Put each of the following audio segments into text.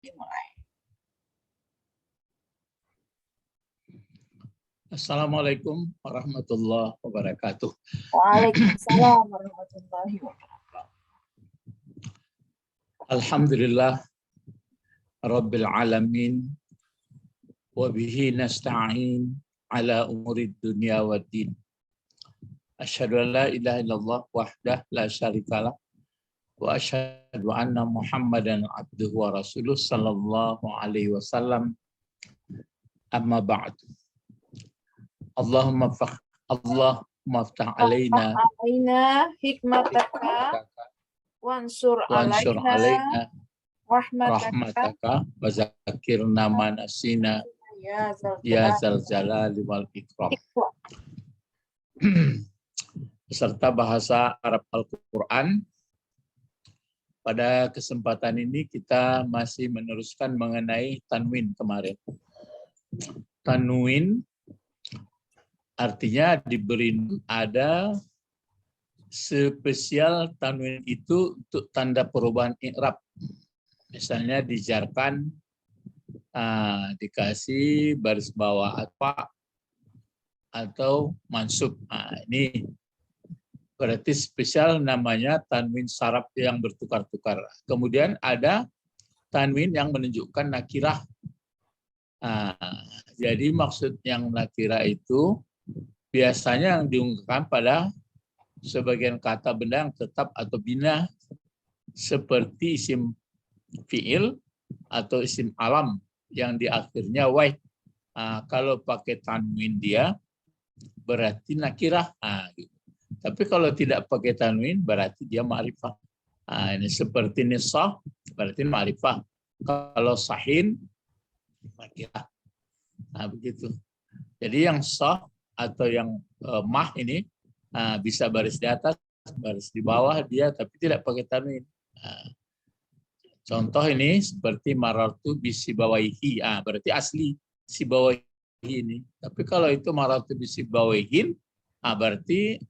dimulai. Assalamualaikum warahmatullahi wabarakatuh. Waalaikumsalam warahmatullahi wabarakatuh. Alhamdulillah Rabbil alamin wa bihi nasta'in ala umurid dunya waddin. Asyhadu an la ilaha illallah wahdah la syarikalah wa asyhadu anna Muhammadan abduhu wa rasuluh sallallahu alaihi wasallam. Amma ba'du. Allahumma ftah alaina hikmataka wansur wansur alaina rahmataka rahmataka wa zakirna ma nasina ya zal jalali wal ikram. Beserta bahasa Arab Al-Quran. Pada kesempatan ini kita masih meneruskan mengenai tanwin kemarin. Tanwin artinya diberi ada spesial tanwin itu untuk tanda perubahan i'rab. Misalnya dijarkan dikasih baris bawah apa atau mansub. Ini berarti spesial namanya tanwin saraf yang bertukar-tukar. Kemudian ada tanwin yang menunjukkan nakirah. Jadi maksud yang nakirah itu biasanya yang diungkapkan pada sebagian kata benda yang tetap atau bina seperti isim fi'il atau isim alam yang di akhirnya waih. Kalau pakai tanwin dia berarti nakirah. Gitu. Tapi kalau tidak pakai tanwin berarti dia ma'rifah. Ini seperti nisah berarti ma'rifah. Kalau sahin nakirah. Begitu. Jadi yang sah atau yang mah ini bisa baris di atas, baris di bawah dia, tapi tidak pakai tanwin. Contoh ini seperti marartu bisibawaihi, berarti asli sibawaihi ini. Tapi kalau itu marartu bisibawaihin, berarti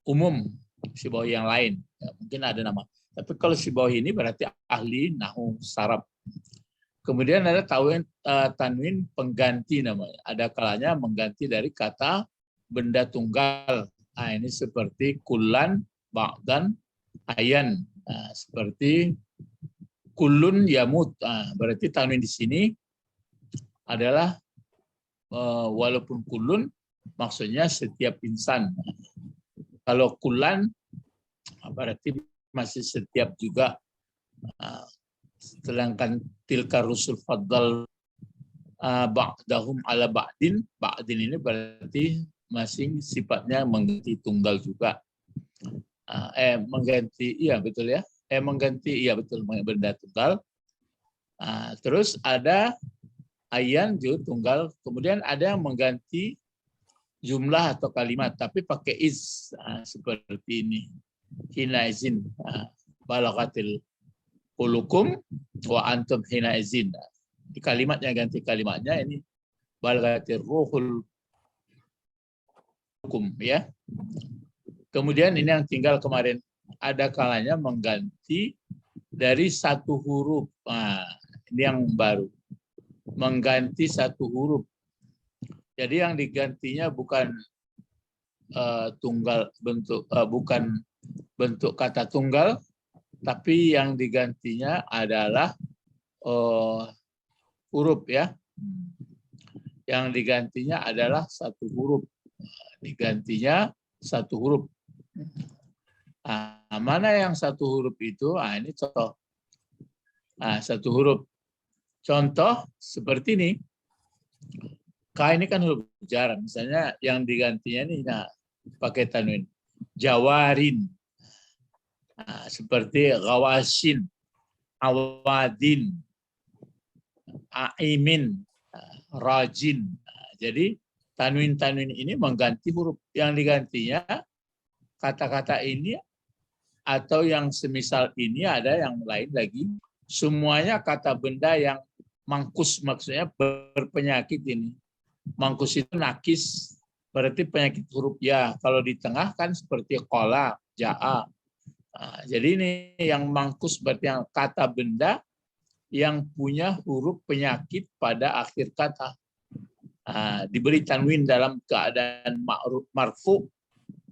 umum sibawaihi yang lain. Mungkin ada nama. Tapi kalau sibawaihi ini berarti ahli nahu saraf. Kemudian ada tanwin pengganti namanya. Ada kalanya mengganti dari kata benda tunggal. Ini seperti kulan, ba'dan, ayan. Seperti kulun yamut. Berarti tanwin di sini adalah walaupun kulun maksudnya setiap insan. Kalau kulan berarti masih setiap juga. Sedangkan tilka rusul faddal ba'dahum ala ba'din. Ba'din ini berarti masing sifatnya mengganti tunggal juga. Mengganti, iya betul ya. Mengganti, iya betul, benda tunggal. Terus ada ayan juga tunggal. Kemudian ada yang mengganti jumlah atau kalimat, tapi pakai is. Seperti ini. Hina izin. Balagatil ulukum wa antum hina izin. Di kalimatnya ganti kalimatnya ini balagatir ruhul hukum ya. Kemudian ini yang tinggal kemarin ada kalanya mengganti dari satu huruf. Ini yang baru. Mengganti satu huruf. Jadi yang digantinya bukan tunggal bentuk bukan bentuk kata tunggal, tapi yang digantinya adalah huruf ya. Yang digantinya adalah satu huruf. Digantinya satu huruf. Mana yang satu huruf itu? Ini contoh. Satu huruf. Contoh seperti ini. K ini kan huruf jar. Misalnya yang digantinya ini pakai tanwin. Jawarin. Seperti gawasin, awadin, aimin, rajin. Jadi tanwin-tanwin ini mengganti huruf. Yang digantinya kata-kata ini atau yang semisal ini, ada yang lain lagi. Semuanya kata benda yang mangkus, maksudnya berpenyakit ini. Mangkus itu nakis, berarti penyakit huruf ya. Kalau di tengah kan seperti kola, ja'a. Jadi ini yang mangkus berarti yang kata benda yang punya huruf penyakit pada akhir kata. Diberi tanwin dalam keadaan marfu.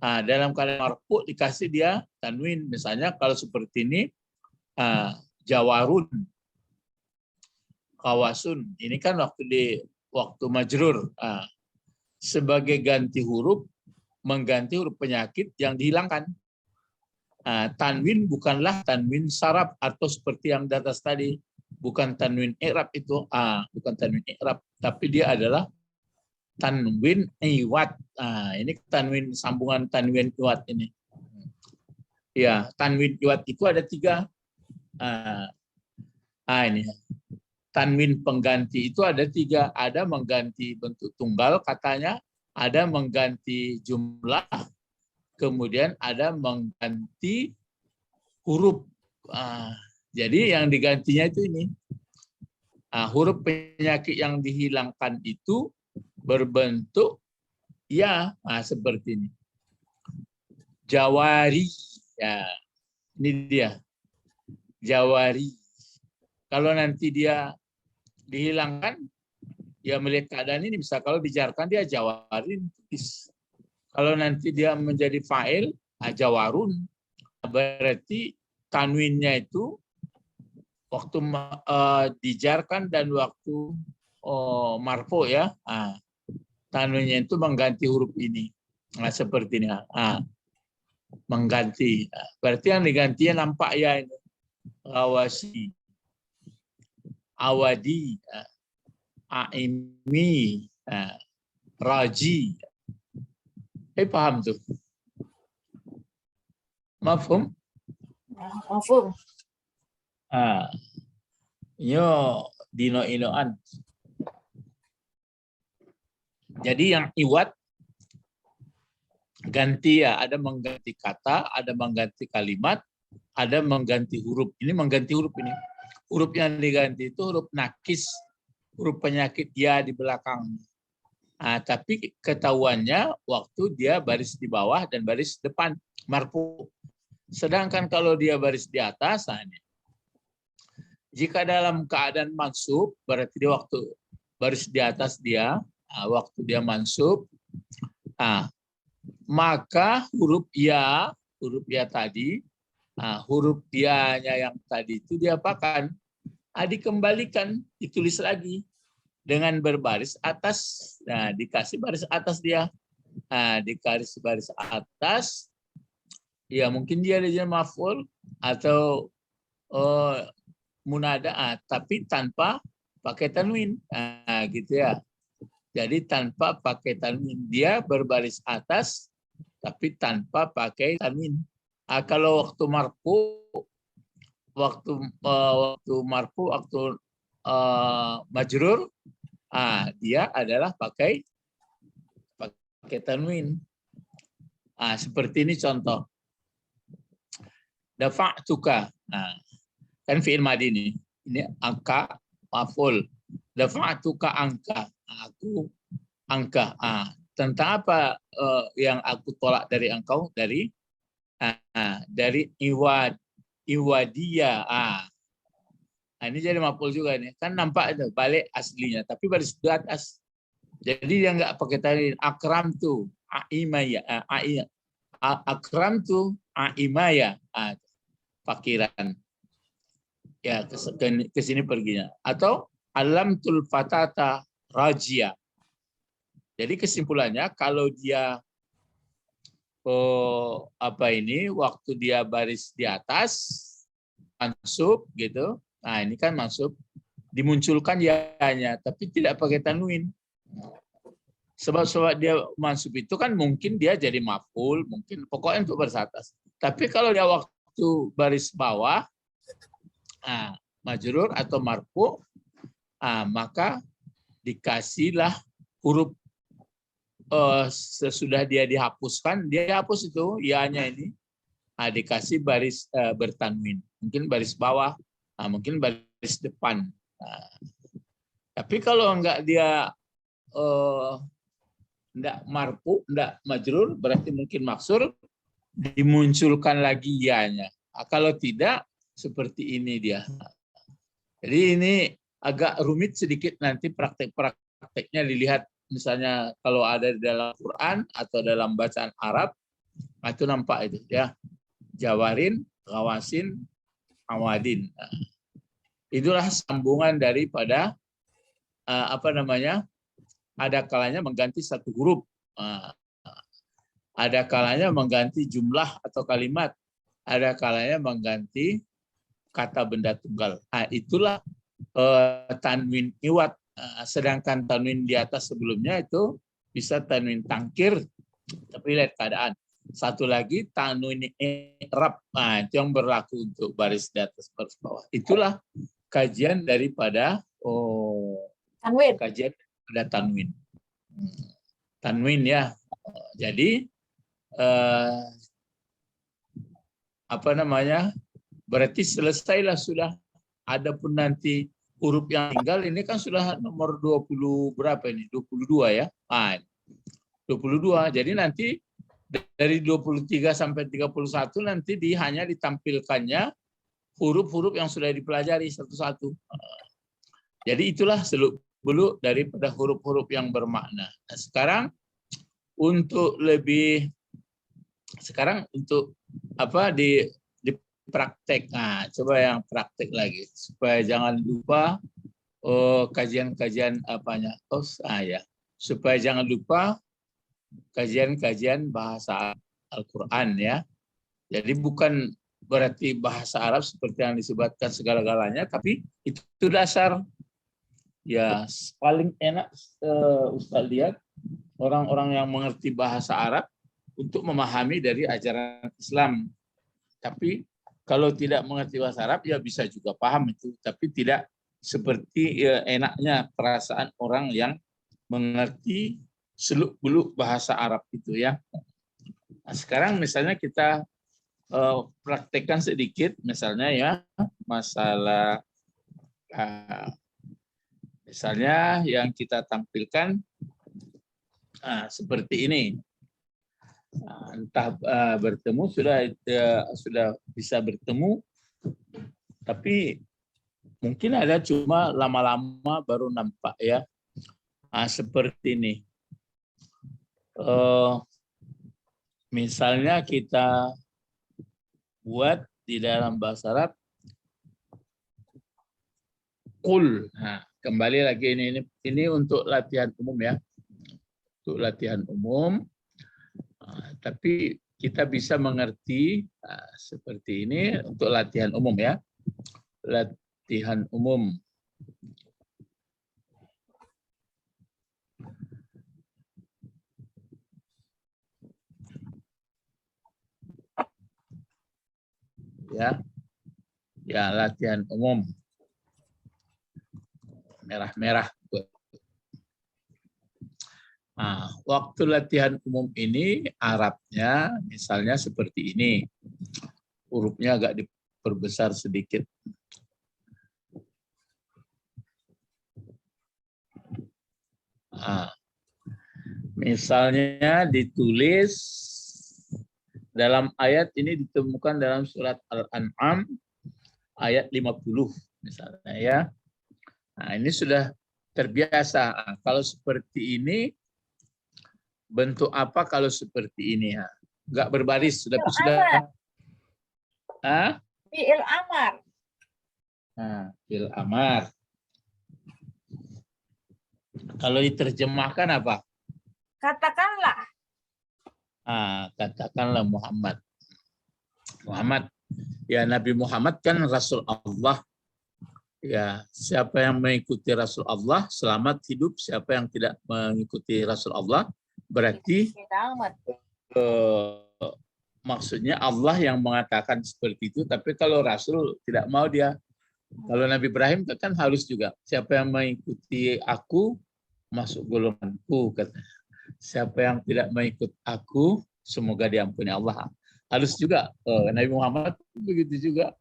Dalam keadaan marfu dikasih dia tanwin. Misalnya kalau seperti ini, jawarun, kawasun. Ini kan waktu majrur. Sebagai ganti huruf, mengganti huruf penyakit yang dihilangkan. Tanwin bukanlah tanwin saraf atau seperti yang di atas tadi, bukan tanwin i'rab itu, bukan tanwin i'rab, tapi dia adalah tanwin iwat. Ini tanwin sambungan tanwin iwat ini. Ya, tanwin iwat itu ada 3. Ini tanwin pengganti itu ada 3. Ada mengganti bentuk tunggal katanya, ada mengganti jumlah, kemudian ada mengganti huruf. Jadi yang digantinya itu ini. Huruf penyakit yang dihilangkan itu berbentuk ya, seperti ini. Jawari. Ya, ini dia. Jawari. Kalau nanti dia dihilangkan, ya melihat keadaan ini bisa, kalau dijarkan dia jawarin. Kalau nanti dia menjadi fa'il, jawarun, berarti tanwinnya itu waktu dijarkan dan waktu marfu ya. Tanwinnya itu mengganti huruf ini. Seperti ini. Mengganti. Berarti yang digantinya nampak ya ini. Rawasi. Awadi. Aimi. Raji. Paham tuh? Mafhum? Mafhum. Yo dino-inoan. Jadi yang iwat ganti ya, ada mengganti kata, ada mengganti kalimat, ada mengganti huruf. Ini mengganti huruf ini. Huruf yang diganti itu huruf nakis, huruf penyakit ya di belakang. Tapi ketahuannya waktu dia baris di bawah dan baris depan marfu. Sedangkan kalau dia baris di atas, jika dalam keadaan mansub, berarti dia waktu baris di atas dia, waktu dia mansub, maka huruf ya tadi, huruf ya-nya yang tadi itu diapakan? Dikembalikan, ditulis lagi dengan berbaris atas. Dikasih baris atas dia. Dikasih baris atas, ya mungkin dia ada maf'ul atau munada, tapi tanpa pakai tanwin. Gitu ya. Jadi tanpa pakai tanwin, dia berbaris atas tapi tanpa pakai tanwin. Kalau waktu marfu, waktu majrur, dia adalah pakai tanwin. Seperti ini contoh. Dafa'tuka. Kan fi'il madhi ini. Ini angka maf'ul. Dafa'tuka angka. Aku angka. Tentang apa yang aku tolak dari engkau? Dari iwadiyah. Ini jadi maf'ul juga nih. Kan nampak itu balik aslinya, tapi baris di atas. Jadi dia nggak pakai tadi akram tu aimaya. Akram tu aimaya. Fakiran. Ya ke sini perginya. Atau alam tul fatata rajia. Jadi kesimpulannya kalau dia waktu dia baris di atas mansub gitu. Ini kan mansub dimunculkan ya-nya tapi tidak pakai tanwin. Sebab dia mansub itu kan mungkin dia jadi maf'ul, mungkin pokoknya untuk baris atas. Tapi kalau dia waktu baris bawah majrur atau marfu, maka dikasihlah huruf sesudah dia dihapuskan, dia hapus itu ya-nya ini, dikasih baris bertanwin, mungkin baris bawah, mungkin baris depan. Tapi kalau enggak dia enggak marfu, enggak majrur, berarti mungkin maksur, dimunculkan lagi ya-nya. Kalau tidak, seperti ini dia. Jadi ini agak rumit sedikit, nanti praktek-prakteknya dilihat. Misalnya kalau ada di dalam Quran atau dalam bacaan Arab, itu nampak itu ya. Jawarin, Ghawasin, Awadin. Nah, itulah sambungan daripada ada kalanya mengganti satu huruf. Ada kalanya mengganti jumlah atau kalimat. Ada kalanya mengganti kata benda tunggal. Nah, itulah tanwin iwat. Sedangkan tanwin di atas sebelumnya itu bisa tanwin tangkir, tapi lihat keadaan. Satu lagi tanwin i'rab. Nah, itu yang berlaku untuk baris di atas baris bawah. Itulah kajian daripada Tanwin. kajian pada tanwin. Tanwin ya. Jadi berarti selesailah sudah. Adapun nanti huruf yang tinggal ini kan sudah nomor 20 berapa ini? 22 ya. 22. Jadi nanti dari 23 sampai 31 nanti hanya ditampilkannya huruf-huruf yang sudah dipelajari satu-satu. Jadi itulah seluk-beluk daripada huruf-huruf yang bermakna. Nah, sekarang untuk praktek. Nah, coba yang praktek lagi supaya jangan lupa kajian-kajian supaya jangan lupa kajian-kajian bahasa Al-Qur'an ya. Jadi bukan berarti bahasa Arab seperti yang disebutkan segala-galanya, tapi itu dasar. Ya, paling enak Ustaz lihat orang-orang yang mengerti bahasa Arab untuk memahami dari ajaran Islam. Tapi kalau tidak mengerti bahasa Arab, ya bisa juga paham itu. Tapi tidak seperti enaknya perasaan orang yang mengerti seluk-beluk bahasa Arab itu ya. Nah, sekarang misalnya kita praktekkan sedikit, misalnya ya, masalah misalnya yang kita tampilkan seperti ini. Entah bertemu sudah bisa bertemu, tapi mungkin ada cuma lama-lama baru nampak ya. Seperti ini. Misalnya kita buat di dalam bahasa Arab qul. Nah, kembali lagi ini untuk latihan umum ya. Untuk latihan umum. Tapi kita bisa mengerti seperti ini untuk latihan umum ya. Latihan umum. Ya, latihan umum. Merah-merah. Nah, waktu latihan umum ini Arabnya misalnya seperti ini. Hurufnya agak diperbesar sedikit. Nah, misalnya ditulis dalam ayat ini ditemukan dalam surat Al-An'am ayat 50 misalnya ya. Nah, ini sudah terbiasa. Nah, kalau seperti ini bentuk apa kalau seperti ini ya? Enggak berbaris, sudah. Fi'il amar. Nah, fi'il amar. Kalau diterjemahkan apa? Katakanlah. Katakanlah Muhammad. Muhammad. Ya, Nabi Muhammad kan Rasul Allah. Ya, siapa yang mengikuti Rasul Allah selamat hidup. Siapa yang tidak mengikuti Rasul Allah berarti maksudnya Allah yang mengatakan seperti itu. Tapi kalau Rasul tidak mau dia. Kalau Nabi Ibrahim kan harus juga. Siapa yang mengikuti aku masuk golonganku. Siapa yang tidak mengikut aku semoga diampuni Allah. Harus juga. Nabi Muhammad begitu juga.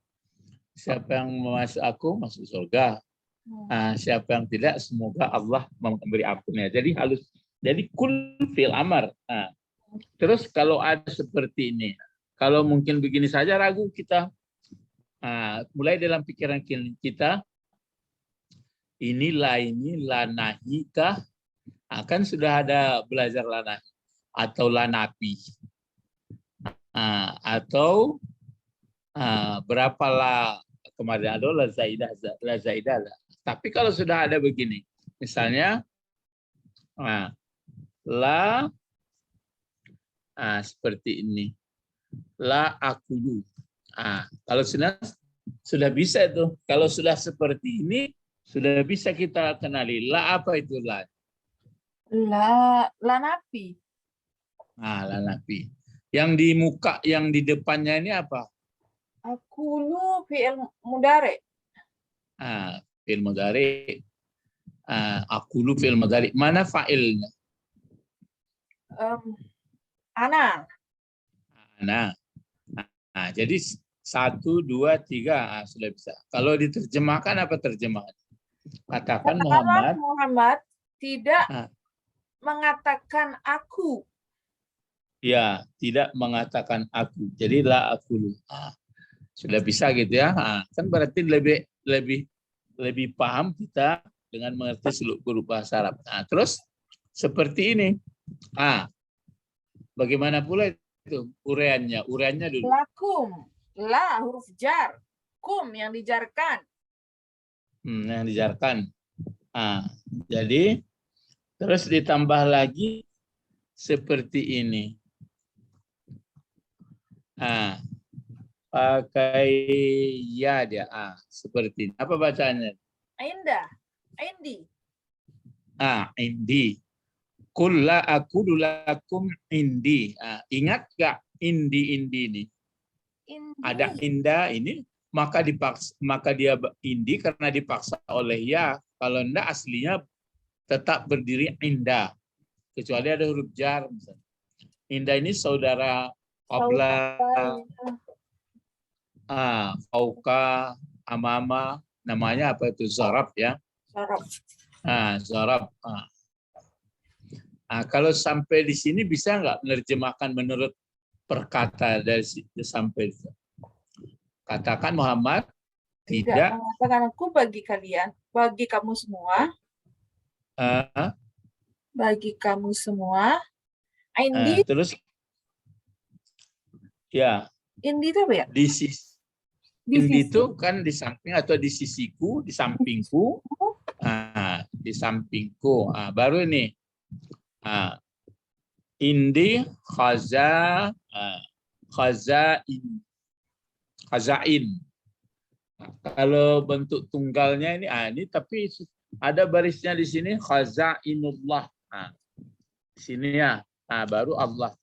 Siapa yang masuk aku masuk surga. Siapa yang tidak semoga Allah memberi ampunnya. Jadi kul fil amar. Terus kalau ada seperti ini, kalau mungkin begini saja ragu kita. Mulai dalam pikiran kita ini lanahi kah? Akan sudah ada belajar lanahi atau lanapi. Atau berapa la kemarin ada la zaidah lah. Tapi kalau sudah ada begini, misalnya la seperti ini, la akulu. Kalau sudah bisa itu. Kalau sudah seperti ini, sudah bisa kita kenali. La apa itu la? La napi. La napi. Yang di muka, yang di depannya ini apa? Akulu fi'il mudare. Fi'il mudhari. Akulu fi'il mudhari. Mana fa'ilnya? Ana. Jadi 1, 2, 3 sudah bisa. Kalau diterjemahkan apa terjemahan? Katakan Muhammad tidak mengatakan aku. Ya, tidak mengatakan aku. Jadi la akulu. Sudah bisa gitu ya. Kan berarti lebih paham kita dengan mengerti seluruh bahasa Arab. Terus seperti ini. Bagaimana pula itu uraiannya? Uraiannya dulu. Lakum. La huruf jar. Kum yang dijarkan. Yang dijarkan. Jadi terus ditambah lagi seperti ini. Pakai ya dia. Seperti ini. Apa bacanya? Indah. Indi. Indi. Kulla aku lakum indi. Ingat gak indi ini? Ada indah ini, maka dia indi karena dipaksa oleh ya. Kalau enggak aslinya tetap berdiri indah. Kecuali ada huruf jar. Misalnya. Indah ini saudara qabla, fauka, amama, namanya apa itu? Zarab ya. Zarab. Kalau sampai di sini bisa nggak menerjemahkan menurut perkata dari sampai itu? Katakan Muhammad tidak mengatakan aku bagi kalian, bagi kamu semua. Bagi kamu semua. Indi. Terus ya. Indi itu apa ya? Indi itu kan di samping atau di sisiku, di sampingku. Di sampingku. Baru ini. Indi khazain. Kalau bentuk tunggalnya ini tapi ada barisnya di sini khazainullah. Di sini ya. Baru Allah.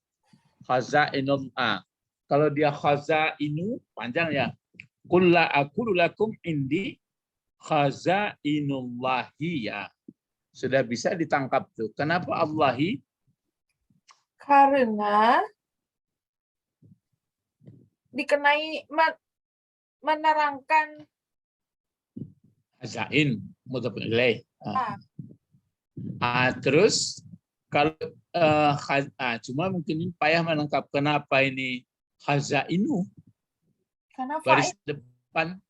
Khazainullah. Kalau dia khazainu panjang ya. Qul la aqulu lakum indi khazainullahi ya. Sudah bisa ditangkap tuh. Kenapa Allahi? Karena dikenai menerangkan Hazain mudhaf ilaih. Terus kalau cuma mungkin ini payah menangkap kenapa ini hazainu. Kenapa? Baris depan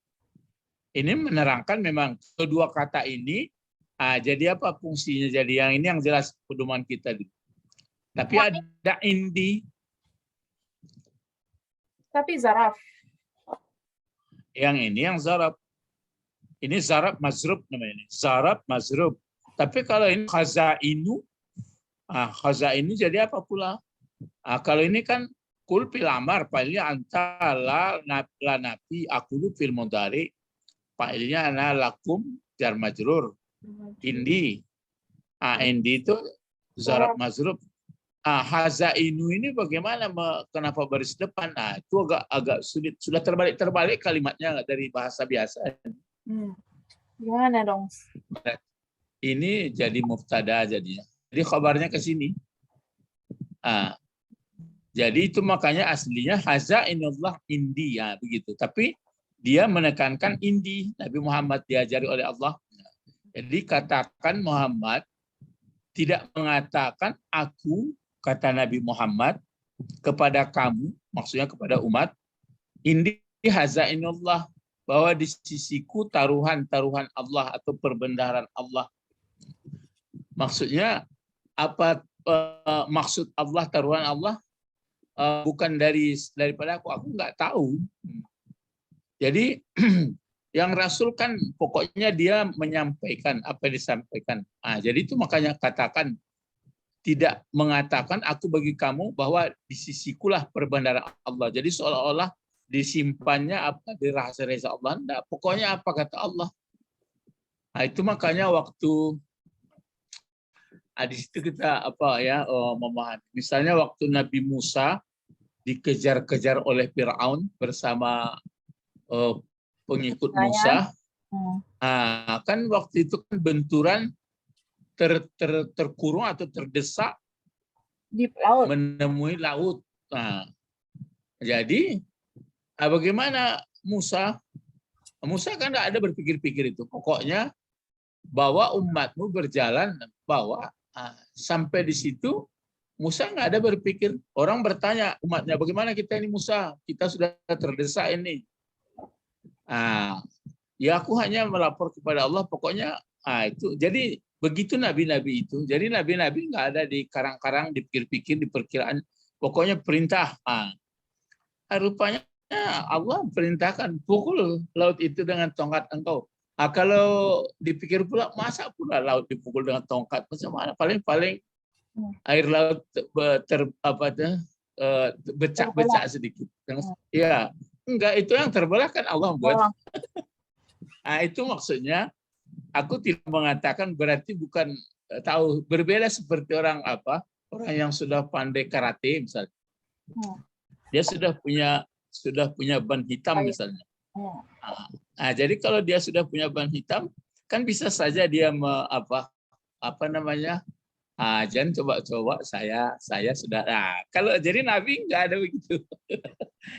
ini menerangkan memang kedua kata ini. Jadi apa fungsinya? Jadi yang ini yang jelas pedoman kita. Tapi ada indi. Tapi zaraf. Yang ini yang zarab. Ini zarab mazrub namanya. Zarab mazrub. Tapi kalau ini khazainu. Khazainu jadi apa pula? Kalau ini kan kul fil amar. Pailnya antara la nabi akulu fil mudhari. Pailnya ana lakum jar majrur. Indi. Indi itu zarab mazrub. Hazainu ini bagaimana? Kenapa baris depan? Itu agak sulit. Sudah terbalik kalimatnya dari bahasa biasa. Gimana dong? Ini jadi mubtada jadinya. Jadi khabarnya ke sini. Jadi itu makanya aslinya hazainullah indi ya begitu. Tapi dia menekankan indi. Nabi Muhammad diajari oleh Allah. Jadi katakan Muhammad tidak mengatakan aku, kata Nabi Muhammad kepada kamu, maksudnya kepada umat, indi hazainullah, bahwa di sisiku taruhan Allah atau perbendaharaan Allah. Maksudnya apa maksud Allah, taruhan Allah bukan daripada aku nggak tahu. Jadi yang Rasul kan pokoknya dia menyampaikan apa yang disampaikan. Jadi itu makanya katakan tidak mengatakan aku bagi kamu bahwa di sisikulah perbendaharaan Allah. Jadi seolah-olah disimpannya apa di rahasia-rahasia Allah. Enggak, pokoknya apa kata Allah. Itu makanya waktu di situ kita memahami. Misalnya waktu Nabi Musa dikejar-kejar oleh Firaun bersama pengikut Musa. Kan waktu itu kan benturan terkurung atau terdesak di laut. menemui laut. Jadi bagaimana Musa? Musa kan tidak ada berpikir-pikir itu. Pokoknya bawa umatmu berjalan, bawa sampai di situ. Musa nggak ada berpikir. Orang bertanya umatnya, bagaimana kita ini Musa? Kita sudah terdesak ini. Ya aku hanya melapor kepada Allah. Pokoknya itu. Jadi begitu nabi-nabi itu. Jadi nabi-nabi nggak ada di karang-karang, dipikir-pikir, di perkiraan. Pokoknya perintah. Rupanya Allah perintahkan pukul laut itu dengan tongkat engkau. Kalau dipikir pula, masa pula laut dipukul dengan tongkat? Macam mana? Paling-paling air laut becak-becak sedikit. Ya, enggak, itu yang terbelah kan Allah buat. Itu maksudnya aku tidak mengatakan berarti bukan tahu, berbeda seperti orang yang sudah pandai karate misalnya. Dia sudah punya ban hitam misalnya. Jadi kalau dia sudah punya ban hitam, kan bisa saja dia jangan coba-coba saya sudah. Kalau jadi Nabi nggak ada begitu.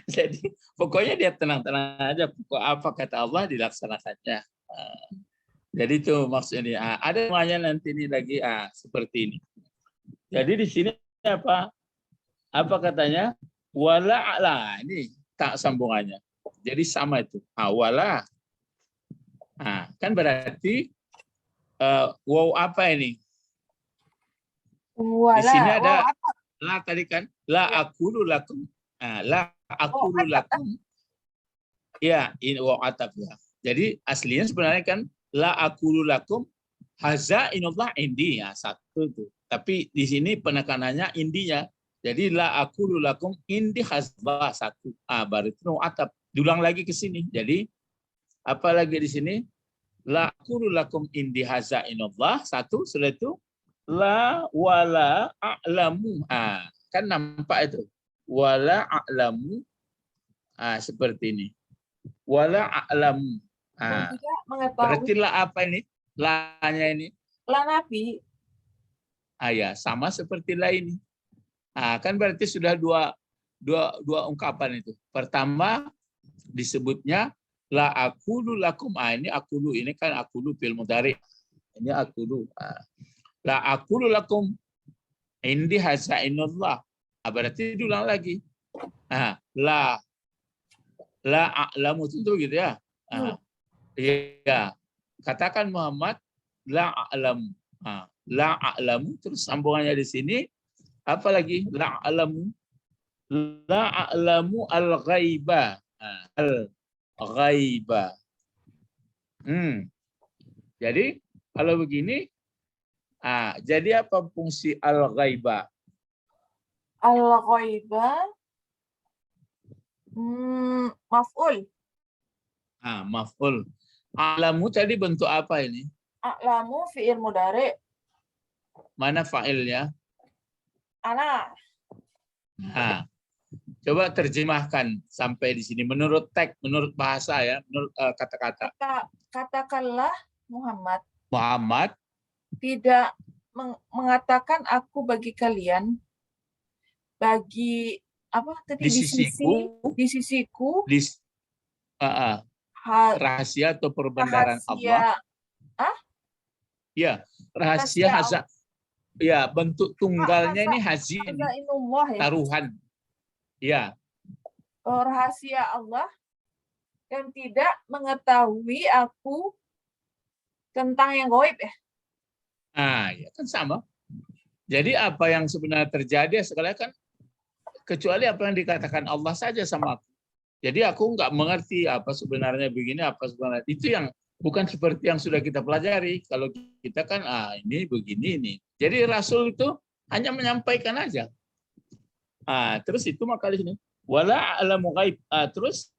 Jadi pokoknya dia tenang-tenang aja. Pokok apa kata Allah dilaksanakannya. Jadi itu maksudnya. Ada namanya nanti ini lagi seperti ini. Jadi di sini apa katanya? Wala, ini tak sambungannya. Jadi sama itu. Wala. Kan berarti wow apa ini? Wala. Di sini ada la tadi kan, la aqulu lakum. La aqulu lakum. Ya, ini wow atap ya. Jadi aslinya sebenarnya kan la aqulu lakum hazainullah indi, satu tuh. Tapi di sini penekanannya indinya. Jadi la aqulu lakum indi hazbah, satu. Baru itu atap. Diulang lagi ke sini. Jadi apa lagi di sini? La aqulu lakum indi hazainullah, satu. Sudah itu la wala a'lamu. Kan nampak itu. Wala a'lamu. Seperti ini. Wala a'lamu. Berarti la apa ini? La-nya ini? La Nabi. Ya, sama seperti la ini. Kan berarti sudah dua ungkapan itu. Pertama disebutnya la aqulu lakum. Ini aqulu, ini kan aqulu fil mudhari. Ini aqulu. La aqulu lakum indi hazainullah. Berarti diulang lagi. La a'lamu tentu gitu ya. Ya. Katakan Muhammad la a'lamu. La a'lamu, terus sambungannya di sini apa lagi? La a'lamu al-ghaiba. Al-ghaiba. Jadi kalau begini, jadi apa fungsi al-ghaiba? Al-ghaiba maf'ul. Maf'ul. A'lamu tadi bentuk apa ini? A'lamu fi'il mudhari. Mana fa'ilnya? Ana. Coba terjemahkan sampai di sini menurut teks, menurut bahasa ya, menurut kata-kata. Katakanlah Muhammad tidak mengatakan aku bagi kalian, bagi apa tadi, di sisiku rahasia atau perbendaharaan Allah. Ya, rahasia hazak. Ya, bentuk tunggalnya ini hazin, taruhan. Ya. Rahasia Allah dan tidak mengetahui aku tentang yang gaib ya. Ya kan sama. Jadi apa yang sebenarnya terjadi sekali kan kecuali apa yang dikatakan Allah saja sama aku. Jadi aku nggak mengerti apa sebenarnya begini, apa sebenarnya itu yang bukan seperti yang sudah kita pelajari. Kalau kita kan ini begini ini. Jadi Rasul itu hanya menyampaikan aja. Terus itu maka di sini wala alamu ghaib. Terus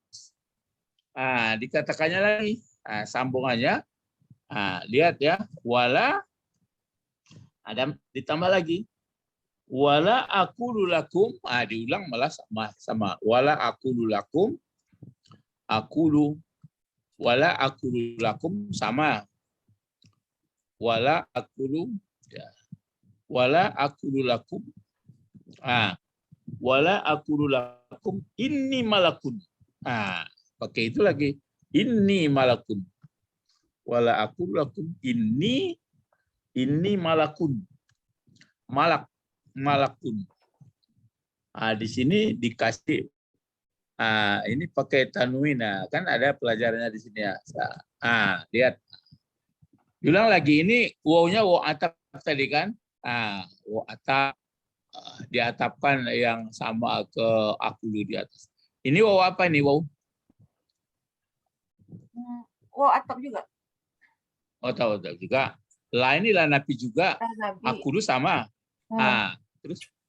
dikatakannya lagi sambungannya. Lihat ya, wala ada ditambah lagi. Wala aqulu lakum, diulang malah sama. Wala aqulu lakum, aqulu, wala aqulu lakum sama. Wala aqulu, ya. Wala aqulu lakum, wala aqulu lakum inni malakun. Pakai itu lagi. Inni malakun. Wala aqulu lakum inni malakun. Malakun. Di sini dikasih ini pakai tanwin. Kan ada pelajarannya di sini ya. Lihat. Bilang lagi ini wawnya waw atap tadi kan? Waw atap diatapkan yang sama ke aku di atas. Ini waw apa ini waw? Waw atap juga. Oh tahu juga. Lah ini lah nabi juga. Aku dulu sama.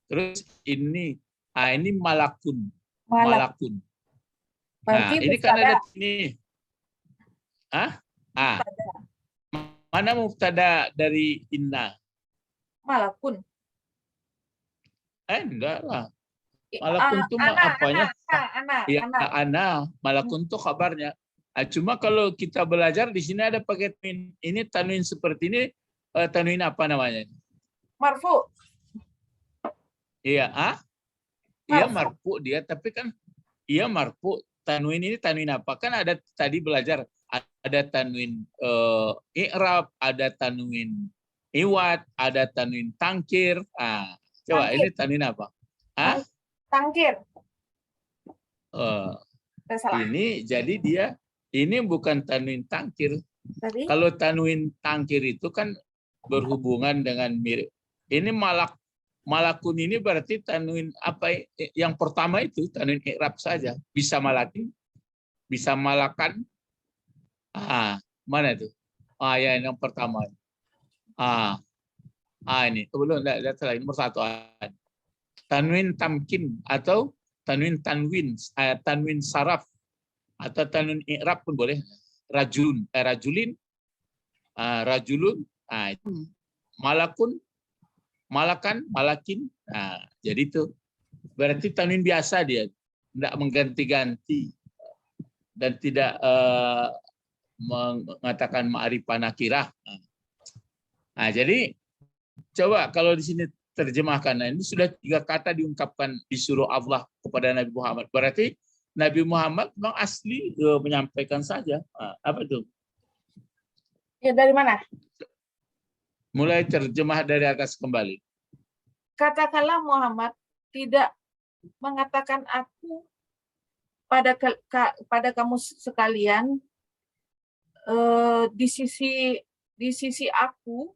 Terus ini malakun. Malakun. Ini kan ada ini. Mana mubtada dari inna? Malakun. Enggak lah. Malakun itu apanya? Ana. Malakun itu kabarnya. Cuma kalau kita belajar di sini ada pakai tanwin. Ini tanwin seperti ini. Tanwin apa namanya? Marfu. Iya, iya marfu dia, tapi kan iya marfu. Tanwin ini tanwin apa? Kan ada tadi belajar ada tanwin i'rab, ada tanwin iwat, ada tanwin tangkir. Coba tangkir. Ini tanwin apa? Tangkir. Ini jadi dia ini bukan tanwin tangkir. Tadi? Kalau tanwin tangkir itu kan berhubungan dengan mirip. Ini malakun ini berarti tanwin apa yang pertama itu tanwin i'rab saja. Bisa malakin, bisa malakan. Mana itu? Ya yang pertama. Ini belum lihat lagi nomor 1. Tanwin tamkin atau tanwin tanwin saraf atau tanwin i'rab pun boleh. Rajulun, rajulin, rajulun, itu malakun, malakan, malakin. Jadi itu berarti tanwin biasa dia, tidak mengganti-ganti dan tidak mengatakan ma'rifah nakirah. Jadi coba kalau di sini terjemahkan. Ini sudah 3 kata diungkapkan disuruh Allah kepada Nabi Muhammad. Berarti Nabi Muhammad memang asli menyampaikan saja. Apa itu? Ya dari mana? Mulai terjemah dari atas kembali. Katakanlah Muhammad tidak mengatakan aku pada kamu sekalian di sisi aku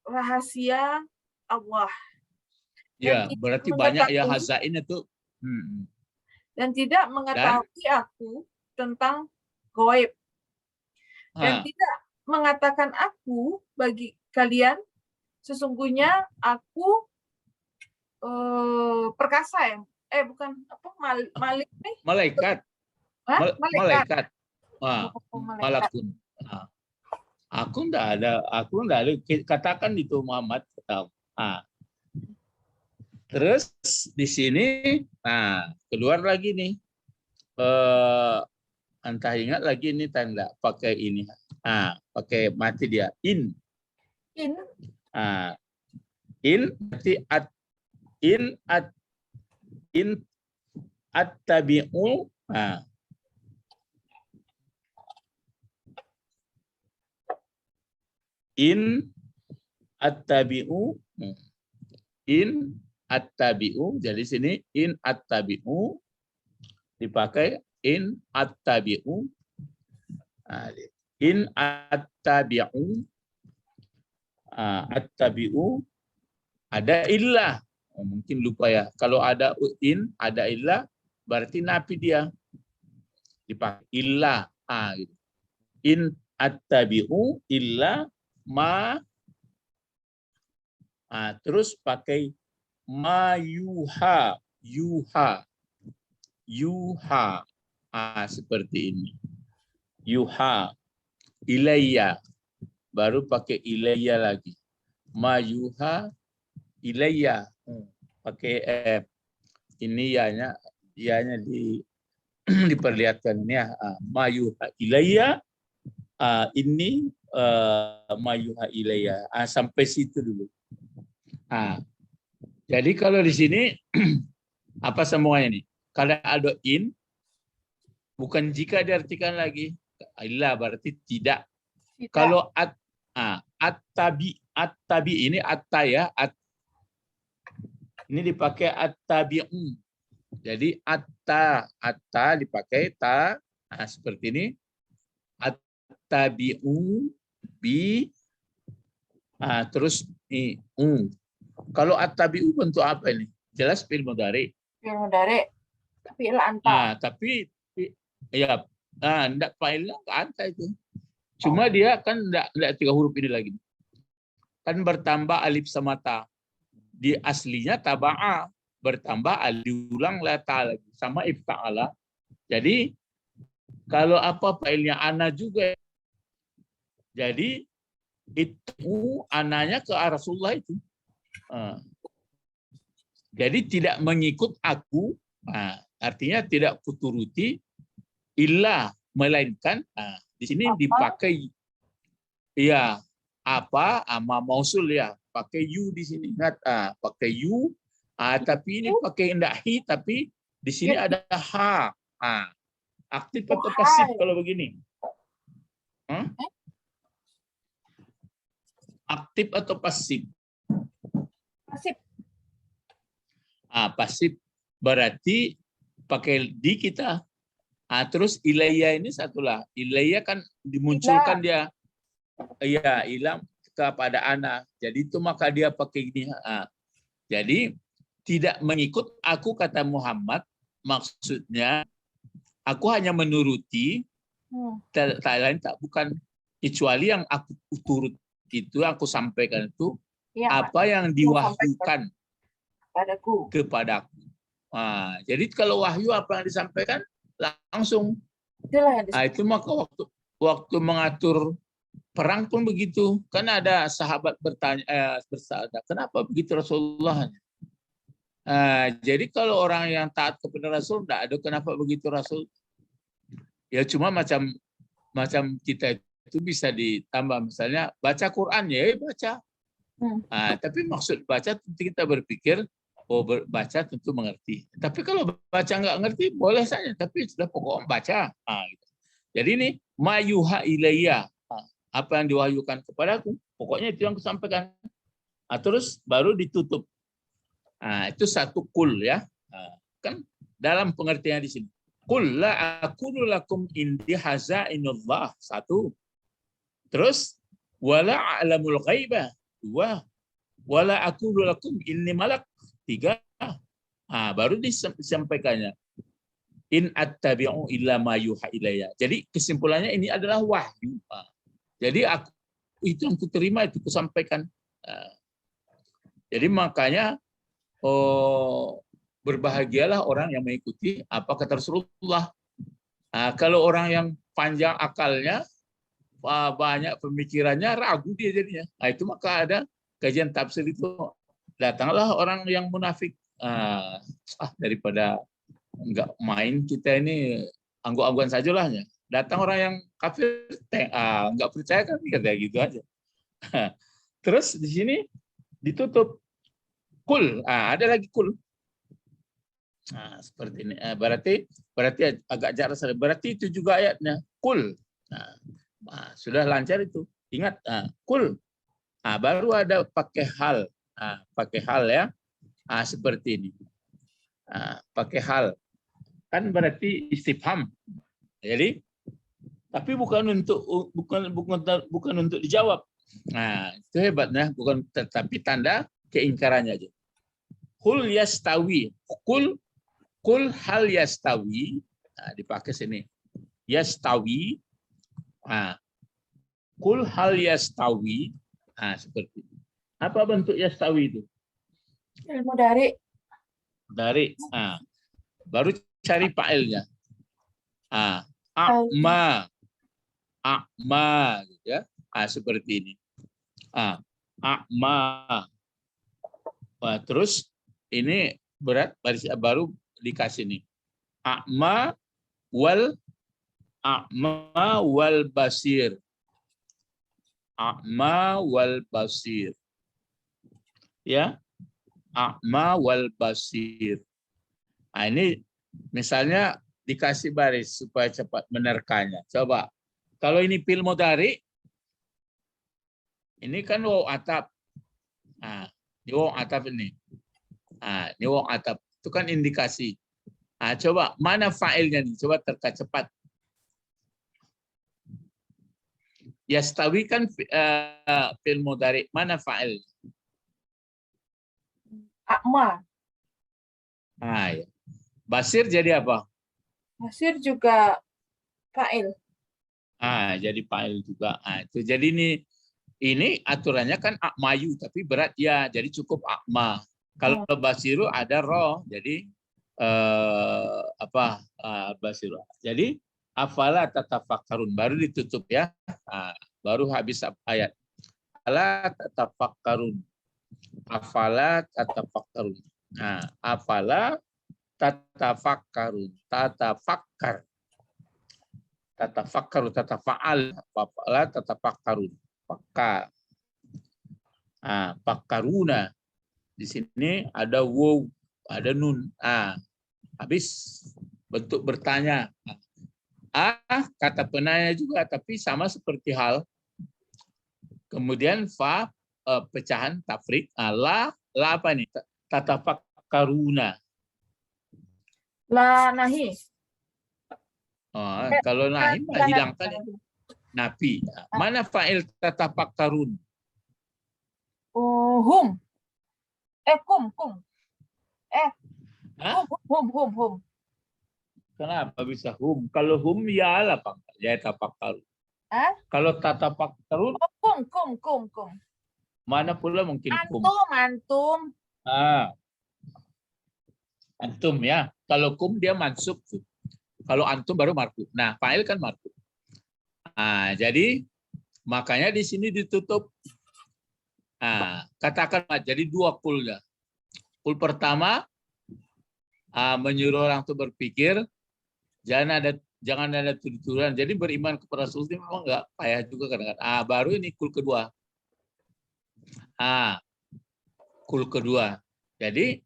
rahasia Allah. Ya, berarti banyak ya hazain itu. Dan tidak mengetahui aku tentang gaib. Dan tidak mengatakan aku bagi kalian sesungguhnya aku perkasa ya. Bukan apa malik nih. Malaikat. Malaikat. Malakun. Aku enggak ada. Katakan itu Muhammad. Terus di sini, keluar lagi nih. Entah ingat lagi ini tanda pakai ini. Pakai mati dia. In. Berarti at-tabi'u. In at-tabi'u. In at-tabi'u. Jadi sini in at-tabi'u dipakai in attabi'u. In attabi'u. Attabi'u ada illah. Mungkin lupa ya. Kalau ada in, ada illah, berarti nafi dia. Dipakai illah. Gitu. In attabi'u illa ma. Terus pakai ma yuha. Yuha. Yuha. Seperti ini. Yuha. Ilayya. Baru pakai ilayya lagi. Ma yuha ilayya. Pakai ini ianya diperlihatkan ini ya. Ma yuha ilayya. Ini ma yuha ilayya. Sampai situ dulu. Jadi kalau di sini apa semuanya nih? Kalau ada in, bukan jika diartikan lagi. Illa berarti tidak. Kalau at-tabi ini atta ya. Ini dipakai at-tabi'u. Jadi atta dipakai ta. Seperti ini. At-tabi'u bi. Terus ini Kalau at-tabi'u bentuk apa ini? Jelas fi'il mudhari. Fi'il mudhari. Fi'il anta. Tapi ya enggak fa'ilnya enggak anta itu. Cuma dia kan enggak 3 huruf ini lagi. Kan bertambah alif sama ta. Di aslinya taba'a, bertambah alif, diulang la ta lagi sama ifta'ala. Jadi kalau apa fa'ilnya ana juga. Jadi itu ananya ke Rasulullah itu. Jadi tidak mengikut aku, artinya tidak kuturuti illa, melainkan di sini dipakai ya apa ama mausul ya, pakai you di sini. Ingat pakai you, tapi ini pakai indahi, tapi di sini ada ha. Aktif atau pasif kalau begini? Aktif atau pasif? Pasif. Pasif berarti pakai di kita. Terus ilayya ini satulah. Ilayya kan dimunculkan dia. Iya, ilam kepada anak. Jadi itu maka dia pakai ini. Jadi tidak mengikut aku kata Muhammad. Maksudnya aku hanya menuruti. Tak lain tak bukan. Kecuali yang aku turut itu aku sampaikan itu ya, apa yang diwahyukan kepadaku. Jadi kalau wahyu apa yang disampaikan langsung. Itu maka waktu mengatur perang pun begitu. Kan ada sahabat bertanya, bersabda, kenapa begitu Rasulullah? Jadi kalau orang yang taat kepada Rasul, tidak ada kenapa begitu Rasul. Ya cuma macam kita itu bisa ditambah, misalnya baca Quran ya baca. Tapi maksud baca tentu kita berpikir, baca tentu mengerti. Tapi kalau baca nggak ngerti boleh saja, tapi sudah pokok baca. Gitu. Jadi ini mayuha ilayya, apa yang diwahyukan kepadaku, pokoknya itu yang kusampaikan. Terus baru ditutup. Itu satu kul ya. Kan dalam pengertian di sini. Qul la aqulu lakum indi hazainullah. Satu. Terus wala a'lamul ghaibah. Dua. Wala aqulu lakum inni malak. Tiga. Baru disampaikannya. In attabi'u illa ma yuha ilayya. Jadi kesimpulannya ini adalah wahyu. Jadi aku itu yang kuterima, itu kusampaikan. Jadi makanya berbahagialah orang yang mengikuti apa kata Rasulullah. Kalau orang yang panjang akalnya, banyak pemikirannya, ragu dia jadinya. Itu maka ada kajian tafsir itu, datanglah orang yang munafik. Daripada enggak main kita ini anggu-angguan sajalah. Datang orang yang kafir, enggak percaya kan, kayak gitu aja. Terus di sini ditutup kul, ada lagi kul. Seperti ini. Berarti agak jarak. Berarti itu juga ayatnya kul. Sudah lancar itu. Ingat kul. Baru ada pakai hal. Pakai hal ya. Seperti ini. Pakai hal. kan berarti istifham. Jadi tapi bukan untuk dijawab. Nah, itu hebatnya, bukan, tetapi tanda keingkarannya aja. Qul yastawi. Qul hal yastawi. Nah, dipakai sini. Yastawi. Nah, qul hal yastawi. Nah, seperti itu. Apa bentuk yastawi itu? Ilmu dari. Dari. Nah, baru cari fa'ilnya. Ah, a'ma. A'ma, gitu ya. Seperti ini. A'ma. Nah, terus ini berat baru dikasih nih. A'ma wal basir. A'ma wal basir. Ya. A'ma wal basir. Nah, ini misalnya dikasih baris supaya cepat menerkanya. Coba. Kalau ini fi'il mudhari, ini kan waw atap. Nah, ini waw atap ini. Nah, ini waw atap. Itu kan indikasi. Nah, coba mana fa'ilnya nih? Coba terka cepat. Yastawi kan fi'il mudhari. Mana fa'il? A'ma. Nah, ya. Basir jadi apa? Basir juga fa'il. Jadi fa'il juga. Itu jadi ini aturannya kan a'mayu tapi berat ya, jadi cukup a'ma. Kalau basiru ada roh, jadi basiru. Jadi afala tatafakkarun, baru ditutup ya. Baru habis ayat. Afala tatafakkarun. Afala tatafakkarun. Afala tatafakkarun. Tatafakkar. Tatafakkaru, tatafa'al, la tatafakkarun. Fakkaruna. Di sini ada waw, ada nun. Habis bentuk bertanya. Kata penanya juga, tapi sama seperti hal. Kemudian fa, pecahan tafrik. La apa nih? Tatafakkaruna. La nahi. Kalau nahi hilangkan nafi. Mana fa'il tatafakkarun? Hum. Kum. Hum. Kenapa bisa hum? Kalau hum ya apa? Ya tafakkarun. Kalau tatafakkarun, Kum. mana pula mungkin kum? Antum. Antum ya. Kalau kum dia mansub tuh. Kalau antum baru marfu. Nah, fa'il kan marfu. Jadi makanya di sini ditutup. Katakan jadi dua kulnya. Kul pertama menyuruh orang itu berpikir, jangan ada tuduhan. Jadi beriman kepada Rasul itu memang enggak payah juga kadang-kadang. Baru ini kul kedua. Kul kedua. Jadi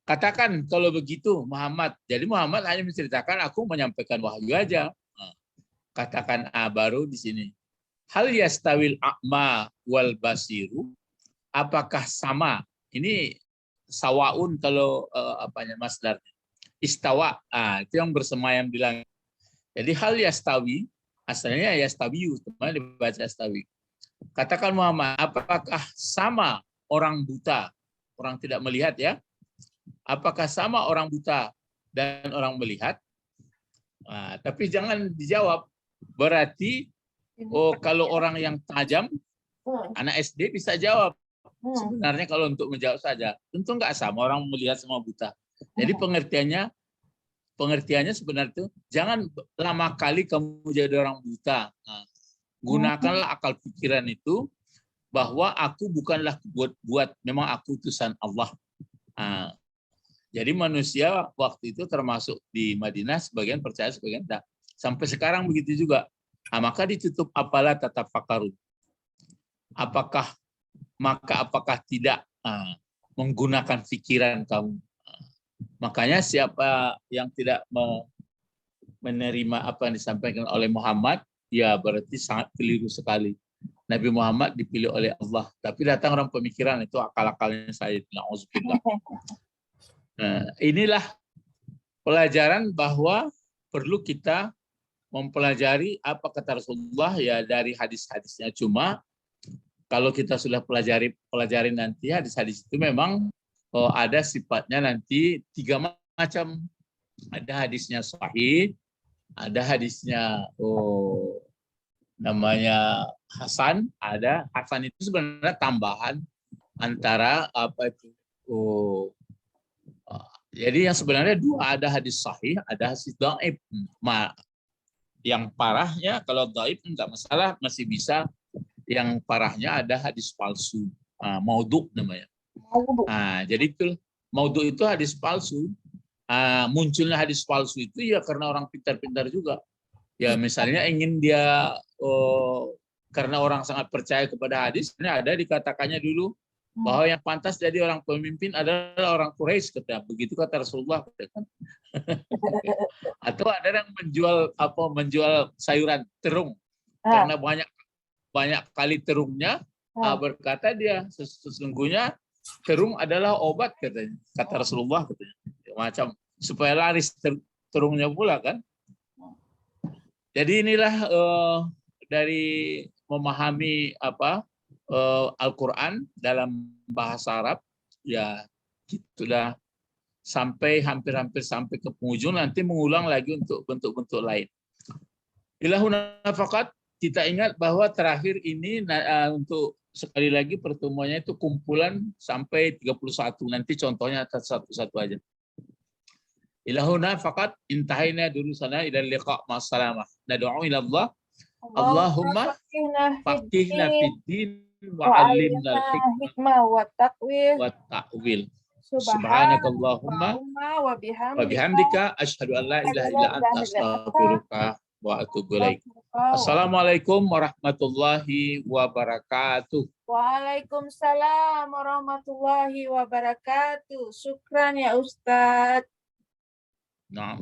katakan kalau begitu Muhammad. Jadi Muhammad hanya menceritakan aku menyampaikan wahyu aja. Katakan baru di sini. Hal yastawil a'ma wal basiru. Apakah sama? Ini sawaun kalau masdarnya. Istawa. Itu yang bersemayam di langit. Jadi hal yastawi asalnya yastawiyu, teman dibaca yastawi. Katakan Muhammad, apakah sama orang buta, orang tidak melihat ya? Apakah sama orang buta dan orang melihat? Tapi jangan dijawab. Berarti kalau orang yang tajam, anak SD bisa jawab. Sebenarnya kalau untuk menjawab saja, tentu nggak sama orang melihat sama buta. Jadi pengertiannya sebenarnya itu jangan lama kali kamu jadi orang buta. Gunakanlah akal pikiran itu bahwa aku bukanlah buat memang aku utusan Allah. Jadi manusia waktu itu termasuk di Madinah sebagian percaya sebagian tidak. Sampai sekarang begitu juga. Maka ditutup apalah tatafakkarun. Apakah tidak menggunakan pikiran kamu. Makanya siapa yang tidak menerima apa yang disampaikan oleh Muhammad, ya berarti sangat keliru sekali. Nabi Muhammad dipilih oleh Allah, tapi datang orang pemikiran itu akal-akalnya saya. Na'udzubillah. Inilah pelajaran bahwa perlu kita mempelajari apa kata Rasulullah ya dari hadis-hadisnya. Cuma kalau kita sudah pelajari nanti hadis-hadis itu memang ada sifatnya nanti 3 macam. Ada hadisnya sahih, ada hadisnya namanya hasan, ada hasan itu sebenarnya tambahan antara apa itu. Jadi yang sebenarnya 2, ada hadis sahih, ada hadis dhaif. Yang parahnya kalau dhaif enggak masalah, masih bisa. Yang parahnya ada hadis palsu, maudhu namanya. Jadi itu maudhu itu hadis palsu. Munculnya hadis palsu itu ya karena orang pintar-pintar juga. Ya misalnya ingin dia karena orang sangat percaya kepada hadis, ini ada dikatakannya dulu bahwa yang pantas jadi orang pemimpin adalah orang Quraisy, kata begitu kata Rasulullah. Atau ada yang menjual sayuran terung karena banyak kali terungnya, berkata dia sesungguhnya terung adalah obat, katanya, kata Rasulullah, katanya. Macam supaya laris terungnya pula kan. Jadi inilah dari memahami Al-Quran dalam bahasa Arab ya, sudah sampai hampir sampai ke penghujung, nanti mengulang lagi untuk bentuk-bentuk lain. Ilahuna faqat, kita ingat bahwa terakhir ini untuk sekali lagi pertemuannya itu kumpulan sampai 31. Nanti contohnya satu-satu aja. Ilahuna faqat intahina dulu sana ila liqa ma'assalamah. Nad'u ila Allah. Allahumma faqihna fid din wa 'allimna al-hikmah wa ta'wil. Subhanakallahumma wa bihamdika asyhadu an la ilaha illa anta astaghfiruka wa atubu ilaik. Assalamualaikum warahmatullahi wabarakatuh. Waalaikumsalam warahmatullahi wabarakatuh. Syukran ya Ustadz. Nah.